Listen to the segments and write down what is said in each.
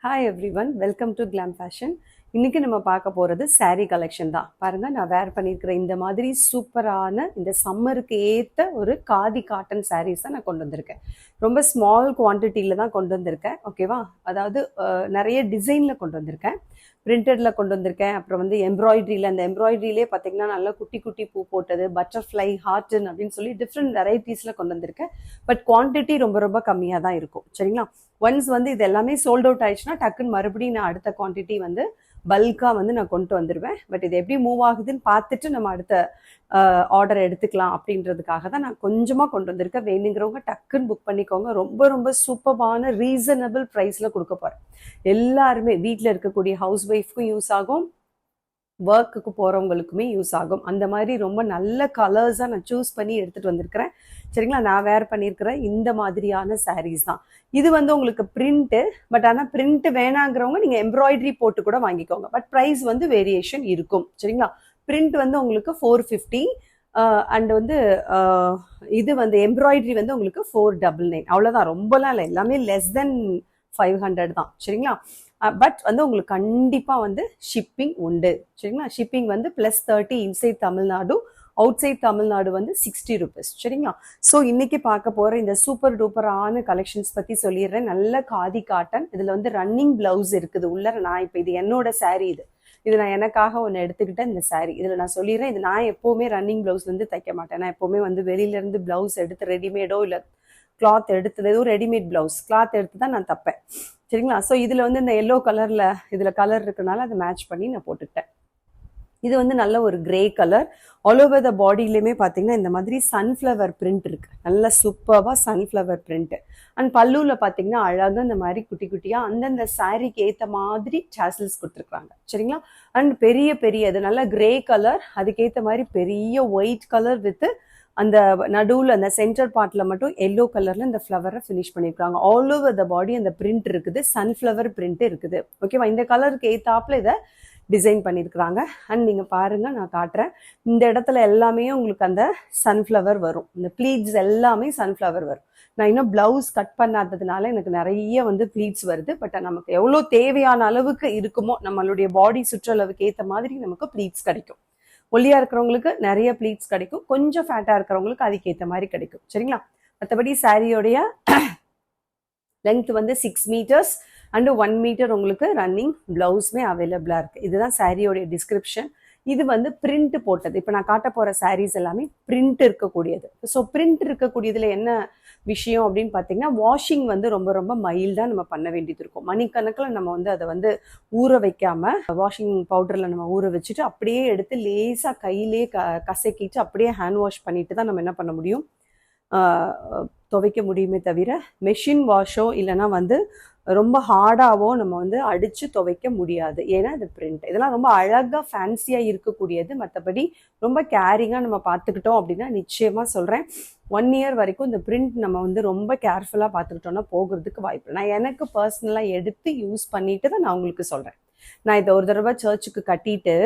Hi everyone, welcome to glam fashion. இன்றைக்கி நம்ம பார்க்க போகிறது saree கலெக்ஷன் தான். பாருங்கள், நான் வேர் பண்ணியிருக்கிற இந்த மாதிரி சூப்பரான இந்த சம்மருக்கு ஏற்ற ஒரு காதி காட்டன் sarees தான் நான் கொண்டு வந்திருக்கேன். ரொம்ப ஸ்மால் குவான்டிட்டியில் தான் கொண்டு வந்திருக்கேன். ஓகேவா? அதாவது நிறைய டிசைனில் கொண்டு வந்திருக்கேன். பிரிண்டடில் கொண்டு வந்திருக்கேன். அப்புறம் வந்து எம்ப்ராய்டரியில், அந்த எம்ப்ராய்டரியிலே பார்த்தீங்கன்னா நல்லா குட்டி குட்டி பூ போட்டது, பட்டர்ஃப்ளை, ஹார்டன் அப்படின்னு சொல்லி டிஃப்ரெண்ட் வெரைட்டிஸில் கொண்டு வந்திருக்கேன். பட் குவான்டிட்டி ரொம்ப ரொம்ப கம்மியாக தான் இருக்கும். சரிங்களா? ஒன்ஸ் வந்து இது எல்லாமே சோல்ட் அவுட் ஆயிடுச்சுன்னா டக்குன்னு மறுபடியும் நான் அடுத்த குவான்டிட்டி வந்து பல்காக வந்து நான் கொண்டு வந்துடுவேன். பட் இது எப்படி மூவ் ஆகுதுன்னு பார்த்துட்டு நம்ம அடுத்த ஆர்டர் எடுத்துக்கலாம் அப்படின்றதுக்காக தான் நான் கொஞ்சமாக கொண்டு வந்திருக்கேன். வேணுங்கிறவங்க டக்குன்னு புக் பண்ணிக்கோங்க. ரொம்ப ரொம்ப சூப்பரான ரீசனபிள் ப்ரைஸில் கொடுக்க போகிறேன். எல்லாருமே வீட்டில் இருக்கக்கூடிய ஹவுஸ் ஒய்ஃப்க்கும் யூஸ் ஆகும், ஒர்க்குக்கு போகிறவங்களுக்குமே யூஸ் ஆகும். அந்த மாதிரி ரொம்ப நல்ல கலர்ஸாக நான் சூஸ் பண்ணி எடுத்துகிட்டு வந்திருக்கிறேன். சரிங்களா? நான் வேர் பண்ணியிருக்கிற இந்த மாதிரியான சாரீஸ் தான். இது வந்து உங்களுக்கு பிரிண்ட்டு, பட் ஆனால் பிரிண்ட் வேணாங்கிறவங்க நீங்கள் எம்ப்ராய்டரி போட்டு கூட வாங்கிக்கோங்க. பட் ப்ரைஸ் வந்து வேரியேஷன் இருக்கும். சரிங்களா? பிரிண்ட் வந்து உங்களுக்கு 450 அண்ட் வந்து இது வந்து எம்ப்ராய்டரி வந்து உங்களுக்கு 499. அவ்வளோதான், ரொம்பலாம் இல்லை, எல்லாமே லெஸ் தென் 500 தான். சரிங்களா? பட் வந்து உங்களுக்கு கண்டிப்பாக வந்து ஷிப்பிங் உண்டு. சரிங்களா? ஷிப்பிங் வந்து +30 inside Tamil Nadu, outside Tamil Nadu வந்து 60 ருபீஸ். சரிங்களா? ஸோ இன்னைக்கு பார்க்க போகிற இந்த சூப்பர் டூப்பரான கலெக்ஷன்ஸ் பற்றி சொல்லிடுறேன். நல்ல காதி காட்டன். இதில் வந்து ரன்னிங் பிளவுஸ் இருக்குது உள்ள. நான் இப்போ இது என்னோட saree, இது நான் எனக்காக ஒன்று எடுத்துக்கிட்டேன். இந்த saree இதில் நான் சொல்லிடுறேன், இது நான் எப்போவுமே ரன்னிங் பிளவுஸ்லேருந்து தைக்க மாட்டேன். நான் எப்போவுமே வந்து வெளியிலேருந்து பிளவுஸ் எடுத்து ரெடிமேடோ இல்லை கிளாத் எடுத்தது, ஏதோ ரெடிமேட் பிளவுஸ் கிளாத் எடுத்து தான் நான் தைப்பேன். சரிங்களா? ஸோ இதில் வந்து இந்த எல்லோ கலரில் இதில் கலர் இருக்கனால அதை மேட்ச் பண்ணி நான் போட்டுக்கிட்டேன். இது வந்து நல்ல ஒரு grey colour. All over the பாடியிலுமே பார்த்தீங்கன்னா இந்த மாதிரி சன்ஃப்ளவர் பிரிண்ட் இருக்குது. நல்ல சூப்பராக சன்ஃப்ளவர் பிரிண்ட். அண்ட் பல்லுவில் பார்த்தீங்கன்னா அழகாக இந்த மாதிரி குட்டி குட்டியாக அந்தந்த சாரீக்கு ஏற்ற மாதிரி சாசல்ஸ் கொடுத்துருக்குறாங்க. சரிங்களா? அண்ட் பெரிய பெரிய இது நல்ல கிரே கலர், அதுக்கேற்ற மாதிரி பெரிய ஒயிட் கலர் வித் அந்த நடுவில் அந்த சென்டர் பார்ட்டில் மட்டும் எல்லோ கலரில் இந்த ஃப்ளவரை ஃபினிஷ் பண்ணியிருக்காங்க. ஆல் ஓவர் த பாடி அந்த பிரிண்ட் இருக்குது, சன்ஃப்ளவர் பிரிண்ட் இருக்குது. ஓகேவா? இந்த கலருக்கு ஏற்றாப்புல இதை டிசைன் பண்ணியிருக்கிறாங்க. அண்ட் நீங்கள் பாருங்கள், நான் காட்டுறேன். இந்த இடத்துல எல்லாமே உங்களுக்கு அந்த சன்ஃப்ளவர் வரும். இந்த ப்ளீட்ஸ் எல்லாமே சன்ஃப்ளவர் வரும். நான் இன்னும் ப்ளவுஸ் கட் பண்ணாததுனால எனக்கு நிறைய வந்து ப்ளீட்ஸ் வருது. பட் நமக்கு எவ்வளோ தேவையான அளவுக்கு இருக்குமோ, நம்மளுடைய பாடி சுற்றளவுக்கு ஏற்ற மாதிரி நமக்கு ப்ளீட்ஸ் கிடைக்கும். ஒல்லியாக இருக்கிறவங்களுக்கு நிறைய ப்ளீட்ஸ் கிடைக்கும், கொஞ்சம் ஃபேட்டாக இருக்கிறவங்களுக்கு அதுக்கேற்ற மாதிரி கிடைக்கும். சரிங்களா? மற்றபடி சாரியோடைய லென்த் வந்து 6 மீட்டர்ஸ் அண்டு 1 மீட்டர் உங்களுக்கு ரன்னிங் பிளவுஸ்மே அவைலபிளாக இருக்குது. இதுதான் சாரியோடைய டிஸ்கிரிப்ஷன். இது வந்து பிரிண்ட் போட்டது. இப்போ நான் காட்ட போகிற சாரீஸ் எல்லாமே பிரிண்ட் இருக்கக்கூடியது. ஸோ பிரிண்ட் இருக்கக்கூடியதில் என்ன விஷயம் அப்படின்னு பார்த்தீங்கன்னா, வாஷிங் வந்து ரொம்ப ரொம்ப மைல்டாக நம்ம பண்ண வேண்டியது இருக்கும். மணிக்கணக்கில் நம்ம வந்து அதை வந்து ஊற வைக்காமல் வாஷிங் பவுடரில் நம்ம ஊற வச்சுட்டு அப்படியே எடுத்து லேசாக கையிலே கசக்கிட்டு அப்படியே ஹேண்ட் வாஷ் பண்ணிட்டு தான் நம்ம என்ன பண்ண முடியும், துவைக்க முடியுமே தவிர மெஷின் வாஷோ இல்லைனா வந்து ரொம்ப ஹார்டாகவோ நம்ம வந்து அடித்து துவைக்க முடியாது. ஏன்னா அது பிரிண்ட். இதெல்லாம் ரொம்ப அழகாக ஃபேன்சியாக இருக்கக்கூடியது. மற்றபடி ரொம்ப கேரிங்காக நம்ம பார்த்துக்கிட்டோம் அப்படின்னா நிச்சயமாக சொல்கிறேன், 1 இயர் வரைக்கும் இந்த பிரிண்ட் நம்ம வந்து ரொம்ப கேர்ஃபுல்லாக பார்த்துக்கிட்டோன்னா போகிறதுக்கு வாய்ப்பு. நான் எனக்கு பர்சனலாக எடுத்து யூஸ் பண்ணிட்டு தான் நான் உங்களுக்கு சொல்கிறேன். நான் இதை ஒரு தடவை சர்ச்சுக்கு கட்டிட்டு,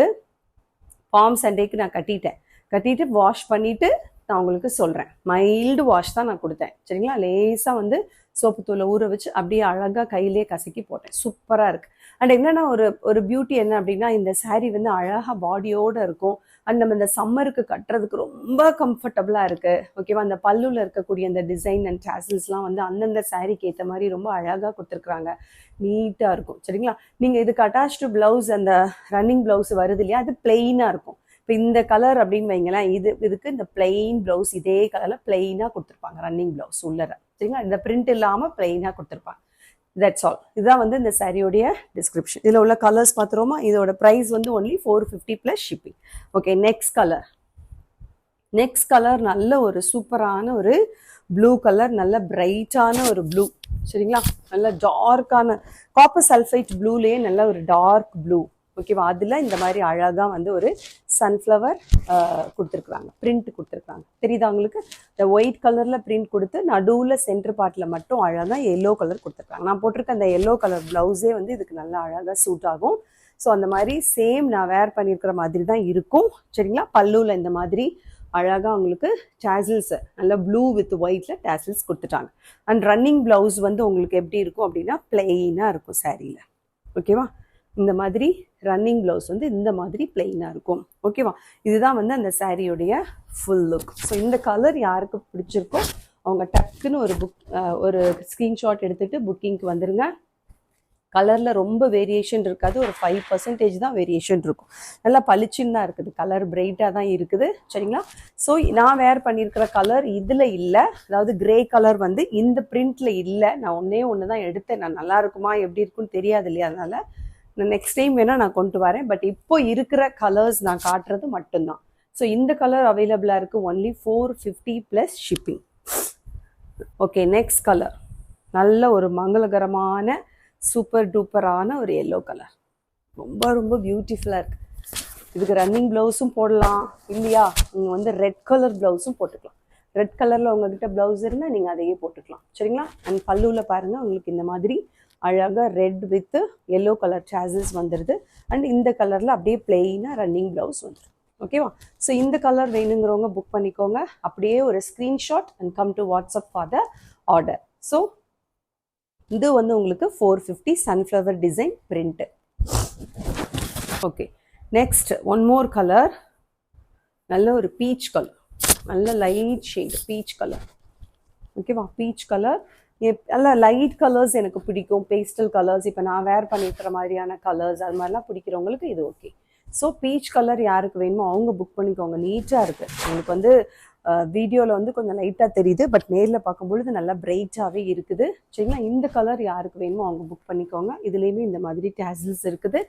பாம் சண்டேக்கு நான் கட்டிட்டு வாஷ் பண்ணிவிட்டு நான் உங்களுக்கு சொல்கிறேன். மைல்டு வாஷ் தான் நான் கொடுத்தேன். சரிங்களா? லேசாக வந்து சோப்பு தூளை ஊற வச்சு அப்படியே அழகாக கையிலே கசக்கி போட்டேன். சூப்பராக இருக்குது. அண்ட் என்னென்னா ஒரு பியூட்டி என்ன அப்படின்னா, இந்த சாரீ வந்து அழகாக பாடியோடு இருக்கும். அண்ட் நம்ம இந்த சம்மருக்கு கட்டுறதுக்கு ரொம்ப கம்ஃபர்டபுளாக இருக்குது. ஓகேவா? அந்த பல்லுவில் இருக்கக்கூடிய அந்த டிசைன் அண்ட் டாசல்ஸ்லாம் வந்து அந்தந்த சாரீக்கு ஏற்ற மாதிரி ரொம்ப அழகாக கொடுத்துருக்குறாங்க. நீட்டாக இருக்கும். சரிங்களா? நீங்கள் இதுக்கு அட்டாச்டு ப்ளவுஸ், அந்த ரன்னிங் ப்ளவுஸ் வருது இல்லையா, அது பிளெயினாக இருக்கும். இப்போ இந்த கலர் அப்படின்னு வைங்களேன், இதுக்கு இந்த பிளெயின் ப்ளவுஸ் இதே கலரில் பிளெயினாக கொடுத்துருப்பாங்க. ரன்னிங் ப்ளவுஸ் உள்ளர. சரிங்களா? இந்த பிரிண்ட் இல்லாமல் பிளெயினாக கொடுத்துருப்பாங்க. That's all. இதுதான் வந்து இந்த சாரியோடைய டிஸ்கிரிப்ஷன். இதில் உள்ள கலர்ஸ் பார்த்துருவோமா? இதோட ப்ரைஸ் வந்து only 450 + shipping. Okay, next colour நல்ல ஒரு சூப்பரான ஒரு ப்ளூ கலர், நல்ல பிரைட்டான ஒரு ப்ளூ. சரிங்களா? நல்ல டார்க்கான காப்பர் சல்ஃபைட் ப்ளூலேயே நல்ல ஒரு டார்க் ப்ளூ. ஓகேவா? அதில் இந்த மாதிரி அழகாக வந்து ஒரு சன்ஃப்ளவர் கொடுத்துருக்குறாங்க, பிரிண்ட் கொடுத்துருக்குறாங்க. தெரியுதா உங்களுக்கு? இந்த ஒயிட் கலரில் பிரிண்ட் கொடுத்து நடுவில் சென்டர் பார்ட்டில் மட்டும் அழகாக எல்லோ கலர் கொடுத்துருக்காங்க. நான் போட்டிருக்க அந்த எல்லோ கலர் ப்ளவுஸே வந்து இதுக்கு நல்லா அழகாக சூட் ஆகும். ஸோ அந்த மாதிரி சேம் நான் வேர் பண்ணியிருக்கிற மாதிரி தான் இருக்கும். சரிங்களா? பல்லுவில் இந்த மாதிரி அழகாக உங்களுக்கு டேசில்ஸை நல்லா ப்ளூ வித் ஒயிட்டில் டேசில்ஸ் கொடுத்துட்டாங்க. அண்ட் ரன்னிங் ப்ளவுஸ் வந்து உங்களுக்கு எப்படி இருக்கும் அப்படின்னா பிளெயினாக இருக்கும் சாரியில். ஓகேவா? இந்த மாதிரி ரன்னிங் ப்ளவுஸ் வந்து இந்த மாதிரி பிளெயினாக இருக்கும். ஓகேவா? இதுதான் வந்து அந்த சாரியுடைய ஃபுல் லுக். ஸோ இந்த கலர் யாருக்கு பிடிச்சிருக்கோ அவங்க டக்குன்னு ஒரு ஸ்க்ரீன்ஷாட் எடுத்துகிட்டு புக்கிங்க்கு வந்துடுங்க. கலரில் ரொம்ப வேரியேஷன் இருக்காது, ஒரு 5% தான் வேரியேஷன் இருக்கும். நல்லா பளிச்சுன்னு தான் இருக்குது, கலர் பிரைட்டாக தான் இருக்குது. சரிங்களா? ஸோ நான் வேர் பண்ணியிருக்கிற கலர் இதில் இல்லை, அதாவது கிரே கலர் வந்து இந்த பிரிண்டில் இல்லை. நான் ஒன்று தான் எடுத்தேன். நான் நல்லா இருக்குமா எப்படி இருக்குன்னு தெரியாது இல்லையா, அதனால் நான் நெக்ஸ்ட் டைம் வேணால் நான் கொண்டு வரேன். பட் இப்போ இருக்கிற கலர்ஸ் நான் காட்டுறது மட்டும்தான். ஸோ இந்த கலர் அவைலபிளாக இருக்குது, only 450 plus shipping. Okay, next colour நல்ல ஒரு மங்களகரமான சூப்பர் டூப்பரான ஒரு எல்லோ கலர், ரொம்ப ரொம்ப பியூட்டிஃபுல்லாக இருக்குது. இதுக்கு ரன்னிங் ப்ளவுஸும் போடலாம் இல்லையா, நீங்கள் வந்து ரெட் கலர் ப்ளவுஸும் போட்டுக்கலாம். ரெட் கலரில் உங்ககிட்ட ப்ளவுஸ் இருந்தால் நீங்கள் அதையே போட்டுக்கலாம். சரிங்களா? அண்ட் பல்லுவில் பாருங்கள் உங்களுக்கு இந்த மாதிரி அழகாக red with yellow colour sauces வந்துடுது. அண்ட் இந்த கலரில் அப்படியே பிளெயினாக ரன்னிங் ப்ளவுஸ் வந்துடும். ஓகேவா? ஸோ இந்த கலர் வேணுங்கிறவங்க புக் பண்ணிக்கோங்க. அப்படியே ஒரு screenshot and come to WhatsApp for the order. So இது வந்து உங்களுக்கு 450 sunflower design print. Okay, next one more colour, நல்ல ஒரு பீச் கலர், நல்ல லைட் ஷேட் பீச் கலர். ஓகேவா? பீச் கலர் நல்ல லைட் கலர்ஸ் எனக்கு பிடிக்கும். பேஸ்டல் கலர்ஸ், இப்போ நான் வேர் பண்ணியிருக்கிற மாதிரியான கலர்ஸ் அது மாதிரிலாம் பிடிக்கிறவங்களுக்கு இது ஓகே. ஸோ பீச் கலர் யாருக்கு வேணுமோ அவங்க புக் பண்ணிக்கோங்க. நீட்டாக இருக்குது. உங்களுக்கு வந்து வீடியோவில் வந்து கொஞ்சம் லைட்டாக தெரியுது, பட் நேரில் பார்க்கும்பொழுது நல்லா பிரைட்டாகவே இருக்குது. சரிங்களா? இந்த கலர் யாருக்கு வேணுமோ அவங்க புக் பண்ணிக்கோங்க. இதுலேயுமே இந்த மாதிரி டேசில்ஸ் இருக்குது,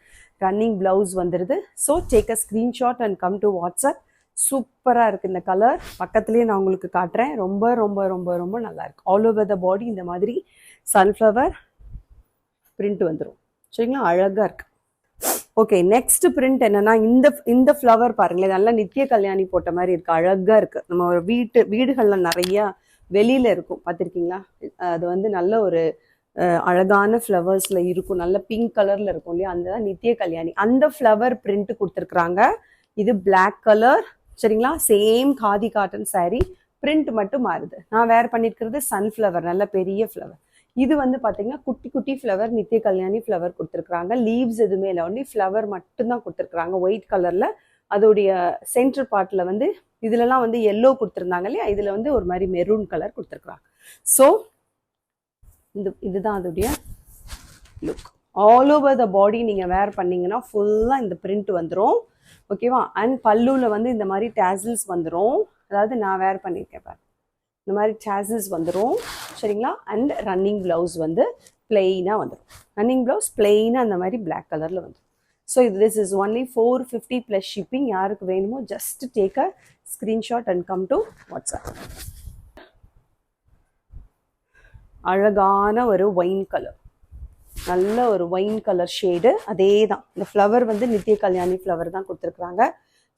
ரன்னிங் ப்ளவுஸ் வந்துடுது. So take a screenshot and come to WhatsApp. சூப்பராக இருக்குது இந்த கலர். பக்கத்துலேயே நான் உங்களுக்கு காட்டுறேன். ரொம்ப ரொம்ப ரொம்ப ரொம்ப நல்லாயிருக்கு. ஆல் ஓவர் த பாடி இந்த மாதிரி சன்ஃப்ளவர் பிரிண்ட் வந்துடும். சரிங்களா? அழகாக இருக்குது. ஓகே, நெக்ஸ்ட் பிரிண்ட் என்னன்னா இந்த ஃப்ளவர் பாருங்களேன், நல்லா நித்திய கல்யாணி போட்ட மாதிரி இருக்கு, அழகா இருக்கு. நம்ம ஒரு வீடுகள்ல நிறைய வெளியில இருக்கும், பார்த்துருக்கீங்களா? அது வந்து நல்ல ஒரு அழகான ஃப்ளவர்ஸ்ல இருக்கும், நல்ல பிங்க் கலர்ல இருக்கும் இல்லையா, அந்த நித்திய கல்யாணி அந்த ஃப்ளவர் பிரிண்ட் கொடுத்துருக்குறாங்க. இது பிளாக் கலர். சரிங்களா? Same khadi cotton sorry, print மட்டும் மாறுது. நான் வேர் பண்ணிருக்கிறது சன்ஃப்ளவர், நல்ல பெரிய ஃப்ளவர். இது வந்து பார்த்தீங்கன்னா குட்டி குட்டி ஃப்ளவர், நித்திய கல்யாணி ஃப்ளவர் கொடுத்துருக்குறாங்க. லீவ்ஸ் எதுவுமே இல்லை, ஒன்லி ஃப்ளவர் மட்டும்தான் கொடுத்துருக்குறாங்க ஒயிட் கலரில். அதோடைய சென்டர் பார்ட்டில் வந்து இதுலலாம் வந்து எல்லோ கொடுத்துருந்தாங்க இல்லையா, இதில் வந்து ஒரு மாதிரி மெரூன் கலர் கொடுத்துருக்குறாங்க. ஸோ இதுதான் அதோடைய லுக். ஆல் ஓவர் த பாடி நீங்கள் வேர் பண்ணிங்கன்னா ஃபுல்லாக இந்த பிரிண்ட் வந்துடும். ஓகேவா? அண்ட் பல்லுவில் வந்து இந்த மாதிரி டேசில்ஸ் வந்துடும். அதாவது நான் வேர் பண்ணியிருக்கேன் பாரு, இந்த மாதிரி சாசஸ் வந்துடும். சரிங்களா? அண்ட் ரன்னிங் ப்ளவுஸ் வந்து பிளெயினாக வந்துடும். ரன்னிங் ப்ளவுஸ் பிளெயினாக அந்த மாதிரி பிளாக் கலரில் வந்துடும். So this is only 450 plus shipping. யாருக்கு வேணுமோ just take a screenshot and come to WhatsApp. அழகான ஒரு ஒயின் கலர், நல்ல ஒரு ஒயின் கலர் ஷேடு. அதே தான் இந்த ஃப்ளவர் வந்து நித்திய கல்யாணி ஃப்ளவர் தான் கொடுத்துருக்குறாங்க.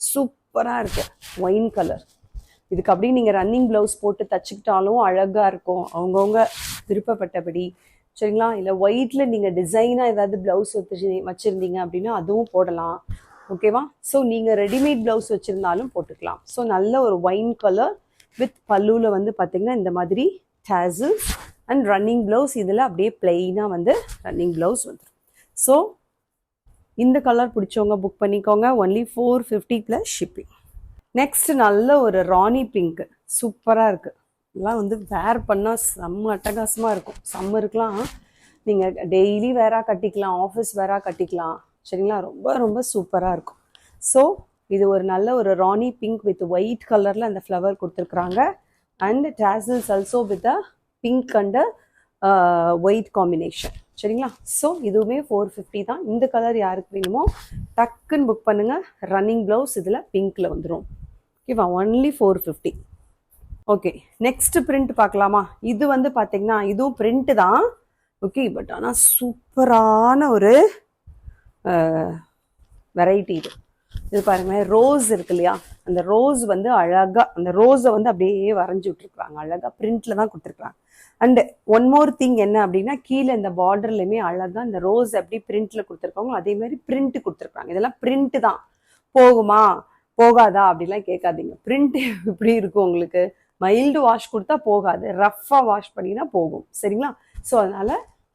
சூப்பராக இருக்கு ஒயின் கலர். இதுக்கு அப்படியே நீங்கள் ரன்னிங் ப்ளவுஸ் போட்டு தச்சுக்கிட்டாலும் அழகாக இருக்கும், அவங்கவுங்க விருப்பப்பட்டபடி. சரிங்களா? இல்லை ஒயிட்டில் நீங்கள் டிசைனாக ஏதாவது ப்ளவுஸ் வச்சுருந்தீங்க அப்படின்னா அதுவும் போடலாம். ஓகேவா? ஸோ நீங்கள் ரெடிமேட் ப்ளவுஸ் வச்சுருந்தாலும் போட்டுக்கலாம். ஸோ நல்ல ஒரு ஒயின் கலர் வித் பல்லுவில் வந்து பார்த்திங்கன்னா இந்த மாதிரி டேசல்ஸ் அண்ட் ரன்னிங் ப்ளவுஸ். இதில் அப்படியே பிளெயினாக வந்து ரன்னிங் ப்ளவுஸ் வந்துடும். ஸோ இந்த கலர் பிடிச்சவங்க புக் பண்ணிக்கோங்க. Only 450 plus shipping. நெக்ஸ்ட் நல்ல ஒரு ராணி பிங்க், சூப்பராக இருக்குது. இதெல்லாம் வந்து வேர் பண்ணால் செம்ம அட்டகாசமாக இருக்கும். சம்மருக்குலாம் நீங்கள் டெய்லி வேராக கட்டிக்கலாம், ஆஃபீஸ் வேராக கட்டிக்கலாம். சரிங்களா? ரொம்ப ரொம்ப சூப்பராக இருக்கும். ஸோ இது ஒரு நல்ல ஒரு ராணி பிங்க் வித் ஒயிட் கலரில் அந்த ஃப்ளவர் கொடுத்துருக்குறாங்க. And tassels also with a pink and white combination. சரிங்களா? ஸோ இதுவுமே 450 தான். இந்த கலர் யாருக்கு வேணுமோ டக்குன்னு புக் பண்ணுங்கள். ரன்னிங் ப்ளவுஸ் இதில் பிங்க்கில் வந்துடும். ஓகேவா? ஒன்லி 450. ஓகே, நெக்ஸ்ட் பிரிண்ட் பார்க்கலாமா? இது வந்து பார்த்தீங்கன்னா இதுவும் பிரிண்ட் தான். ஓகே, பட் ஆனால் சூப்பரான ஒரு வெரைட்டி இது. இது பாருங்க, ரோஸ் இருக்கு இல்லையா, அந்த ரோஸ் வந்து அழகாக அந்த ரோஸை வந்து அப்படியே வரைஞ்சி விட்டுருக்குறாங்க. அழகாக பிரிண்டில் தான் கொடுத்துருக்குறாங்க. அண்ட் ஒன் மோர் திங் என்ன அப்படின்னா, கீழே இந்த பார்டர்லையுமே அழகாக இந்த ரோஸ் எப்படி பிரிண்ட்டில் கொடுத்துருக்காங்களோ அதே மாதிரி பிரிண்ட் கொடுத்துருக்காங்க. இதெல்லாம் பிரிண்ட் தான். போகுமா? போகாதா அப்படிலாம் கேட்காதீங்க. பிரிண்ட் எப்படி இருக்கும் உங்களுக்கு, மைல்டு வாஷ் கொடுத்தா போகாது, ரஃப்பாக வாஷ் பண்ணினா போகும். சரிங்களா? ஸோ அதனால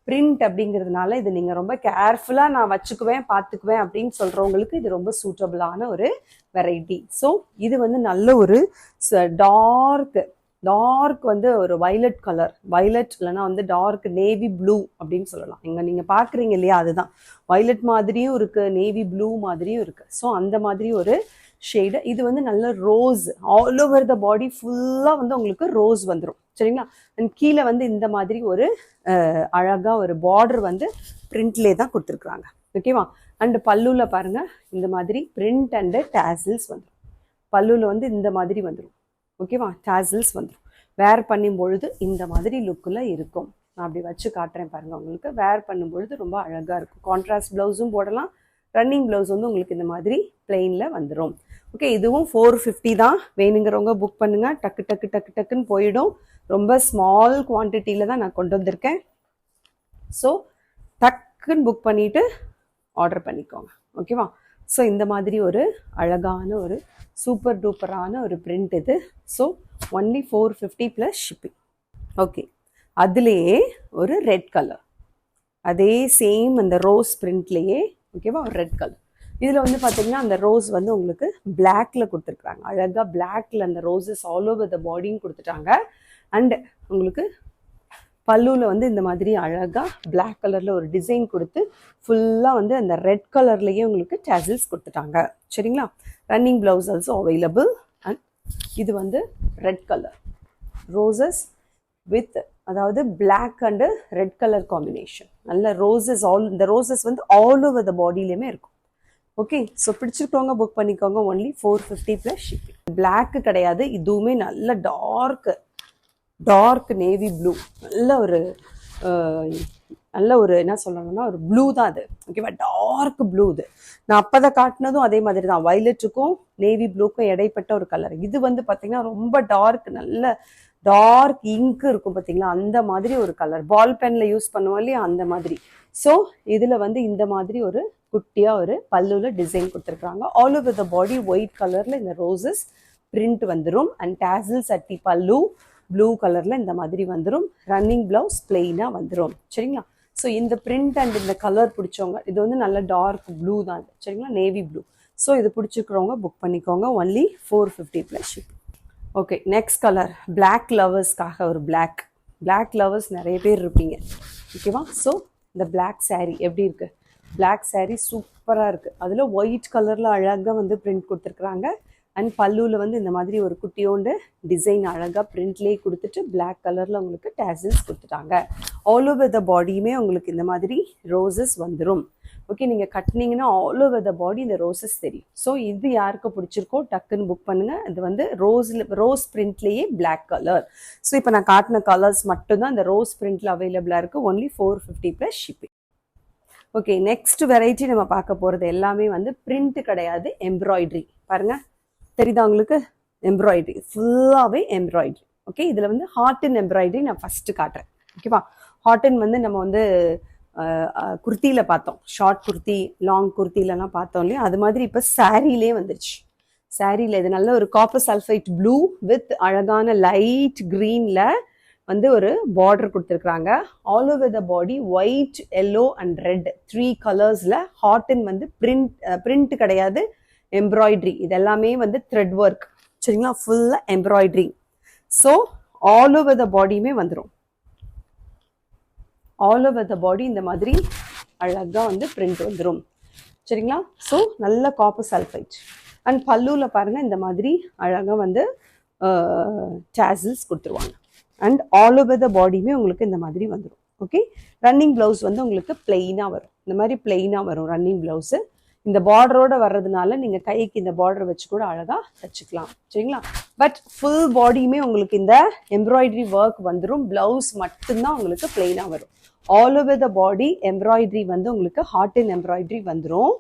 பிரிண்ட் அப்படிங்கிறதுனால இது நீங்கள் ரொம்ப கேர்ஃபுல்லாக நான் வச்சுக்குவேன் பார்த்துக்குவேன் அப்படின்னு சொல்கிறவங்களுக்கு இது ரொம்ப சூட்டபிளான ஒரு வெரைட்டி. ஸோ இது வந்து நல்ல ஒரு டார்க் வந்து ஒரு வயலட் கலர், வயலட் இல்லைன்னா வந்து டார்க் நேவி ப்ளூ அப்படின்னு சொல்லலாம். இங்கே நீங்கள் பார்க்குறீங்க இல்லையா, அதுதான் வயலட் மாதிரியும் இருக்குது, நேவி ப்ளூ மாதிரியும் இருக்குது. ஸோ அந்த மாதிரி ஒரு ஷேடு. இது வந்து நல்ல ரோஸ், ஆல் ஓவர் த பாடி ஃபுல்லாக வந்து உங்களுக்கு ரோஸ் வந்துடும். சரிங்களா? அண்ட் கீழே வந்து இந்த மாதிரி ஒரு அழகாக ஒரு பார்டர் வந்து பிரிண்ட்லேயே தான் கொடுத்துருக்குறாங்க. ஓகேவா? அண்டு பல்லுவில் பாருங்கள் இந்த மாதிரி பிரிண்ட் அண்டு டேசில்ஸ் வந்துடும். பல்லுவில் வந்து இந்த மாதிரி வந்துடும். ஓகேவா? டேசில்ஸ் வந்துடும். வேர் பண்ணும் பொழுது இந்த மாதிரி லுக்கில் இருக்கும். நான் அப்படி வச்சு காட்டுறேன் பாருங்கள். உங்களுக்கு வேர் பண்ணும் பொழுது ரொம்ப அழகாக இருக்கும். கான்ட்ராஸ்ட் ப்ளவுஸும் போடலாம். ரன்னிங் ப்ளவுஸ் வந்து உங்களுக்கு இந்த மாதிரி பிளெயினில் வந்துடும். ஓகே, இதுவும் 450 தான். வேணுங்கிறவங்க புக் பண்ணுங்கள். டக்கு டக்கு டக்கு டக்குன்னு போயிடும். ரொம்ப ஸ்மால் குவான்டிட்டியில் தான் நான் கொண்டு வந்திருக்கேன். ஸோ டக்குன்னு புக் பண்ணிவிட்டு ஆர்டர் பண்ணிக்கோங்க. ஓகேவா? ஸோ இந்த மாதிரி ஒரு அழகான ஒரு சூப்பர் டூப்பரான ஒரு பிரிண்ட் இது. So only 450 plus shipping. Okay, அதுலேயே ஒரு ரெட் கலர், அதே சேம் அந்த ரோஸ் பிரிண்ட்லேயே ஓகேவா ஒரு ரெட் கலர். இதில் வந்து பார்த்தீங்கன்னா அந்த ரோஸ் வந்து உங்களுக்கு பிளாக்ல கொடுத்துருக்குறாங்க. அழகாக பிளாக்ல அந்த ரோஸஸ் ஆல் ஓவர் த பாடியும் கொடுத்துட்டாங்க. அண்ட் உங்களுக்கு பல்லுவில் வந்து இந்த மாதிரி அழகாக பிளாக் கலரில் ஒரு டிசைன் கொடுத்து ஃபுல்லாக வந்து அந்த ரெட் கலர்லேயே உங்களுக்கு டேசில்ஸ் கொடுத்துட்டாங்க. சரிங்களா? Running blouse also available. And இது வந்து ரெட் கலர் ரோசஸ் வித், அதாவது black and red colour combination. நல்ல ரோசஸ், இந்த ரோசஸ் வந்து ஆல் ஓவர் த பாடியிலையுமே இருக்கும். ஓகே, ஸோ பிடிச்சிருக்கவங்க புக் பண்ணிக்கோங்க. Only 450 plus shipping. பிளாக்கு கிடையாது, இதுவுமே நல்ல டார்க் நேவி ப்ளூ, நல்ல ஒரு என்ன சொல்லணும்னா ஒரு ப்ளூ தான் அது. ஓகேவா? Dark blue. இது நான் அப்போதான் காட்டினதும் அதே மாதிரி தான், வயலட்டுக்கும் நேவி ப்ளூக்கும் இடைப்பட்ட ஒரு கலர். இது வந்து பார்த்தீங்கன்னா ரொம்ப டார்க், நல்ல டார்க் இங்கு இருக்கும் பார்த்தீங்களா, அந்த மாதிரி ஒரு கலர். பால் பென்ல யூஸ் பண்ணுவோம் இல்லையா, அந்த மாதிரி. ஸோ இதில் வந்து இந்த மாதிரி ஒரு குட்டியாக ஒரு பல்லுவில் டிசைன் கொடுத்துருக்காங்க. All over the body white கலரில் இந்த ரோசஸ் பிரிண்ட் வந்துடும். அண்ட் டேசில்ஸ் அட்டி பல்லு ப்ளூ கலரில் இந்த மாதிரி வந்துடும். ரன்னிங் ப்ளவுஸ் பிளெயினாக வந்துடும். சரிங்களா? ஸோ இந்த பிரிண்ட் அண்ட் இந்த கலர் பிடிச்சவங்க, இது வந்து நல்ல டார்க் ப்ளூ தான். சரிங்களா? Navy blue. ஸோ இது பிடிச்சிக்கிறவங்க புக் பண்ணிக்கோங்க. Only 450 plus ship. Okay, next colour black லவர்ஸ்க்காக ஒரு பிளாக் லவர்ஸ் நிறைய பேர் இருப்பீங்க. ஓகேவா? ஸோ இந்த பிளாக் சாரீ எப்படி இருக்குது? பிளாக் சாரீ சூப்பராக இருக்குது. அதில் ஒயிட் கலரில் அழகாக வந்து பிரிண்ட் கொடுத்துருக்குறாங்க. அண்ட் பல்லுவில் வந்து இந்த மாதிரி ஒரு குட்டியோண்டு டிசைன் அழகாக பிரிண்ட்லேயே கொடுத்துட்டு பிளாக் கலரில் உங்களுக்கு டேசில்ஸ் கொடுத்துட்டாங்க. ஆல் ஓவர் த பாடியுமே உங்களுக்கு இந்த மாதிரி ரோசஸ் வந்துடும். ஓகே, நீங்கள் கட்டினீங்கன்னா ஆல் ஓவர் த பாடி இந்த ரோசஸ் தெரியும். ஸோ இது யாருக்கு பிடிச்சிருக்கோ டக்குன்னு புக் பண்ணுங்கள். இது வந்து ரோஸ் பிரிண்ட்லேயே பிளாக் கலர். ஸோ இப்போ நான் காட்டின கலர்ஸ் மட்டும்தான் இந்த ரோஸ் பிரிண்ட்டில் அவைலபிளாக இருக்குது. Only 450 plus shipping. Okay, next variety நம்ம பார்க்க போகிறது எல்லாமே வந்து பிரிண்ட் கிடையாது, எம்ப்ராய்டரி. பாருங்கள், தெரியுதா உங்களுக்கு? எம்ப்ராய்டரி ஃபுல்லாகவே எம்ப்ராய்டரி. ஓகே, இதில் வந்து ஹார்டன் எம்ப்ராய்டரி நான் ஃபஸ்ட்டு காட்டுறேன். ஓகேவா? ஹார்டன் வந்து நம்ம வந்து குர்த்தியில் பார்த்தோம், ஷார்ட் குர்த்தி, லாங் குர்த்திலலாம் பார்த்தோம் இல்லையா, அது மாதிரி இப்போ சாரீலே வந்துருச்சு. சாரீல இது நல்ல ஒரு காப்பர் சல்ஃபைட் ப்ளூ வித் அழகான லைட் க்ரீனில் வந்து ஒரு பார்டர் கொடுத்துருக்குறாங்க. All over the body white, yellow and red 3 கலர்ஸில் ஹார்டன் வந்து பிரிண்ட் கிடையாது, எம்ப்ராய்டரி. இது எல்லாமே வந்து த்ரெட் ஒர்க். சரிங்களா? ஃபுல்லாக embroidery. So all over the பாடியுமே வந்துடும். ஆல் ஓவர் த பாடி இந்த மாதிரி அழகாக வந்து பிரிண்ட் வந்துடும். சரிங்களா? ஸோ நல்ல காப்பர் சல்ஃபைட். அண்ட் பல்லுவில் பாருங்கள் இந்த மாதிரி அழகாக வந்து டேசில்ஸ் கொடுத்துருவாங்க. அண்ட் ஆல் ஓவர் த பாடியுமே உங்களுக்கு இந்த மாதிரி வந்துடும். ஓகே, ரன்னிங் ப்ளவுஸ் வந்து உங்களுக்கு பிளெயினாக வரும். இந்த மாதிரி பிளெயினாக வரும் ரன்னிங் ப்ளவுஸு. இந்த பார்டரோட வர்றதுனால நீங்கள் கைக்கு இந்த பார்டர் வச்சு கூட அழகாக தச்சுக்கலாம். சரிங்களா? பட் ஃபுல் பாடியுமே உங்களுக்கு இந்த எம்ப்ராய்டரி ஒர்க் வந்துடும். ப்ளவுஸ் மட்டும்தான் உங்களுக்கு பிளெயினாக வரும். All over the body embroidery வந்து உங்களுக்கு ஹார்டன் எம்ப்ராய்டரி வந்துடும்.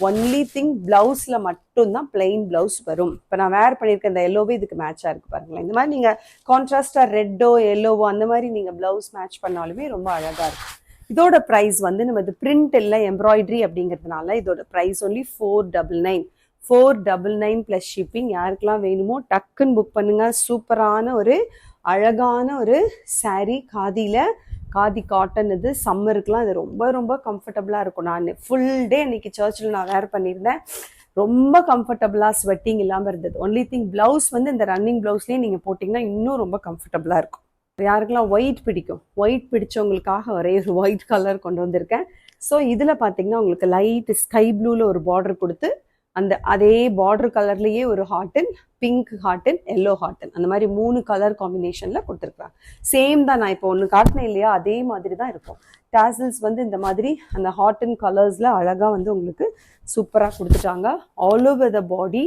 ஒன்லி திங் ப்ளவுஸில் மட்டும்தான் பிளெயின் ப்ளவுஸ் வரும். இப்போ நான் வேர் பண்ணியிருக்கேன் இந்த எல்லோவே இதுக்கு மேட்சாக இருக்குது பாருங்களேன். இந்த மாதிரி நீங்கள் கான்ட்ராஸ்டாக ரெட்டோ எல்லோவோ அந்த மாதிரி நீங்கள் ப்ளவுஸ் மேட்ச் பண்ணாலுமே ரொம்ப அழகாக இருக்கும். இதோட ப்ரைஸ் வந்து நம்ம இது பிரிண்ட் இல்லை எம்ப்ராய்டரி அப்படிங்கிறதுனால இதோட ப்ரைஸ் ஒன்லி 499. 499 plus shipping. யாருக்கெல்லாம் வேணுமோ டக்குன்னு புக் பண்ணுங்க. சூப்பரான ஒரு அழகான ஒரு சாரீ, காதி காட்டன். இது சம்மருக்குலாம் இது ரொம்ப ரொம்ப கம்ஃபர்டபுளாக இருக்கும். நான் ஃபுல் டே அன்னைக்கு சர்ச்சில் நான் வேர் பண்ணியிருந்தேன். ரொம்ப கம்ஃபர்டபுளாக ஸ்வெட்டிங் இல்லாமல் இருந்தது. ஒன்லி திங் ப்ளவுஸ் வந்து இந்த ரன்னிங் ப்ளவுஸ்லேயே நீங்கள் போட்டிங்கன்னா இன்னும் ரொம்ப கம்ஃபர்டபுளாக இருக்கும். யாருக்கெல்லாம் ஒயிட் பிடிக்கும், ஒயிட் பிடிச்சவங்களுக்காக ஒரே ஒரு ஒயிட் கலர் கொண்டு வந்திருக்கேன். ஸோ இதில் பார்த்தீங்கன்னா உங்களுக்கு லைட் ஸ்கை ப்ளூவில் ஒரு பார்டர் கொடுத்து அதே பார்டர் கலர்லேயே ஒரு Horton, pink Horton, yellow Horton, அந்த மாதிரி 3 கலர் காம்பினேஷனில் கொடுத்துருக்குறாங்க. சேம் தான், நான் இப்போ ஒன்று காட்டினேன் இல்லையா, அதே மாதிரி தான் இருக்கும். டாசல்ஸ் வந்து இந்த மாதிரி அந்த ஹார்டன் கலர்ஸில் அழகாக வந்து உங்களுக்கு சூப்பராக கொடுத்துட்டாங்க. ஆல் ஓவர் த பாடி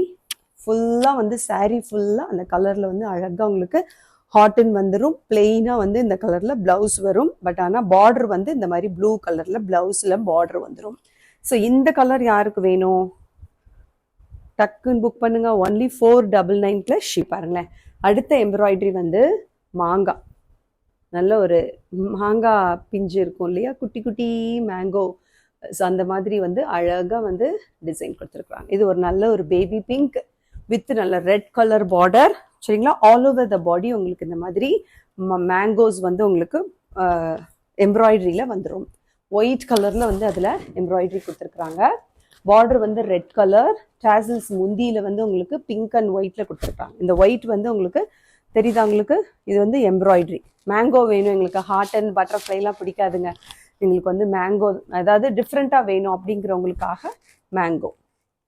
ஃபுல்லாக வந்து சாரீ ஃபுல்லாக அந்த கலரில் வந்து அழகாக உங்களுக்கு ஹார்டன் வந்துடும். பிளெயினாக வந்து இந்த கலரில் ப்ளவுஸ் வரும். பட் ஆனால் பார்டர் வந்து இந்த மாதிரி ப்ளூ கலரில் ப்ளவுஸில் பார்டர் வந்துடும். ஸோ இந்த கலர் யாருக்கு வேணும் டக்குன்னு புக் பண்ணுங்க. Only 499 plus ship. பாருங்களேன், அடுத்த எம்ப்ராய்டரி வந்து மாங்காய், நல்ல ஒரு மாங்காய் பிஞ்சு இருக்கும் இல்லையா, குட்டி குட்டி மேங்கோ. ஸோ அந்த மாதிரி வந்து அழகாக வந்து டிசைன் கொடுத்துருக்குறாங்க. இது ஒரு நல்ல ஒரு பேபி பிங்க் வித் நல்ல ரெட் கலர் பார்டர். சரிங்களா, ஆல் ஓவர் த பாடி உங்களுக்கு இந்த மாதிரி மேங்கோஸ் வந்து உங்களுக்கு எம்ப்ராய்டரியில் வந்துடும். ஒயிட் கலரில் வந்து அதில் எம்ப்ராய்டரி கொடுத்துருக்குறாங்க. பார்டர் வந்து ரெட் கலர். டாசல்ஸ் முந்தியில் வந்து உங்களுக்கு பிங்க் அண்ட் ஒயிட்டில் கொடுத்துருக்காங்க. இந்த ஒயிட் வந்து உங்களுக்கு தெரியுதா உங்களுக்கு, இது வந்து எம்ப்ராய்டரி. மேங்கோ வேணும் எங்களுக்கு, ஹார்ட் அண்ட் பட்டர்ஃப்ளைலாம் பிடிக்காதுங்க, எங்களுக்கு வந்து மேங்கோ அதாவது டிஃப்ரெண்ட்டாக வேணும் அப்படிங்கிறவங்களுக்காக மேங்கோ.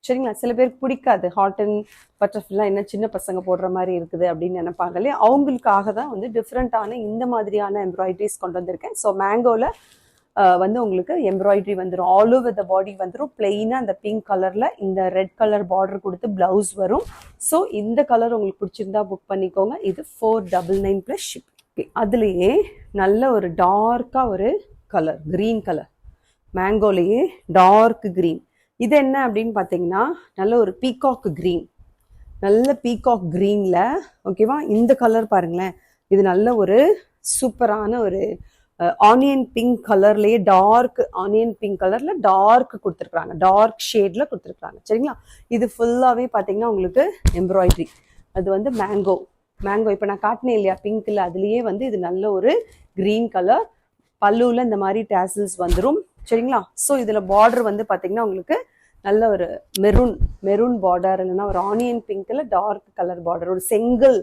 சரிங்களா, சில பேருக்கு பிடிக்காது ஹார்ட் அண்ட் பட்டர்ஃப்ளைலாம், என்ன சின்ன பசங்க போடுற மாதிரி இருக்குது அப்படின்னு நினைப்பாங்க இல்லையா, அவங்களுக்காக தான் வந்து டிஃப்ரெண்ட்டான இந்த மாதிரியான எம்ப்ராய்டரிஸ் கொண்டு வந்திருக்கேன். ஸோ மேங்கோவில் வந்து உங்களுக்கு எம்ப்ராய்டரி வந்துடும். ஆல் ஓவர் த பாடி வந்துடும். பிளெயினாக அந்த பிங்க் கலரில் இந்த ரெட் கலர் பார்டர் கொடுத்து ப்ளவுஸ் வரும். ஸோ இந்த கலர் உங்களுக்கு பிடிச்சிருந்தா புக் பண்ணிக்கோங்க. இது 499 ப்ளஸ் ஷிப். அதுலேயே நல்ல ஒரு டார்க்காக ஒரு கலர், க்ரீன் கலர், மேங்கோலேயே டார்க் க்ரீன். இது என்ன அப்படின்னு பார்த்தீங்கன்னா நல்ல ஒரு பீகாக் க்ரீன், நல்ல பீகாக் க்ரீனில் ஓகேவா. இந்த கலர் பாருங்களேன், இது நல்ல ஒரு சூப்பரான ஒரு ஆனியன் பிங்க் கலர்லேயே டார்க் ஆனியன் பிங்க் கலரில் டார்க் கொடுத்துருக்குறாங்க, டார்க் ஷேடில் கொடுத்துருக்குறாங்க. சரிங்களா, இது ஃபுல்லாகவே பார்த்தீங்கன்னா உங்களுக்கு எம்ப்ராய்டரி. அது வந்து மேங்கோ இப்போ நான் காட்டினேன் இல்லையா பிங்க்கில், அதுலேயே வந்து இது நல்ல ஒரு க்ரீன் கலர். பல்லுவில் இந்த மாதிரி டாசல்ஸ் வந்துடும். சரிங்களா, ஸோ இதில் பார்டர் வந்து பார்த்தீங்கன்னா உங்களுக்கு நல்ல ஒரு மெரூன் பார்டர், இல்லைன்னா ஒரு ஆனியன் பிங்க்கில் டார்க் கலர் பார்டர், ஒரு செங்கல்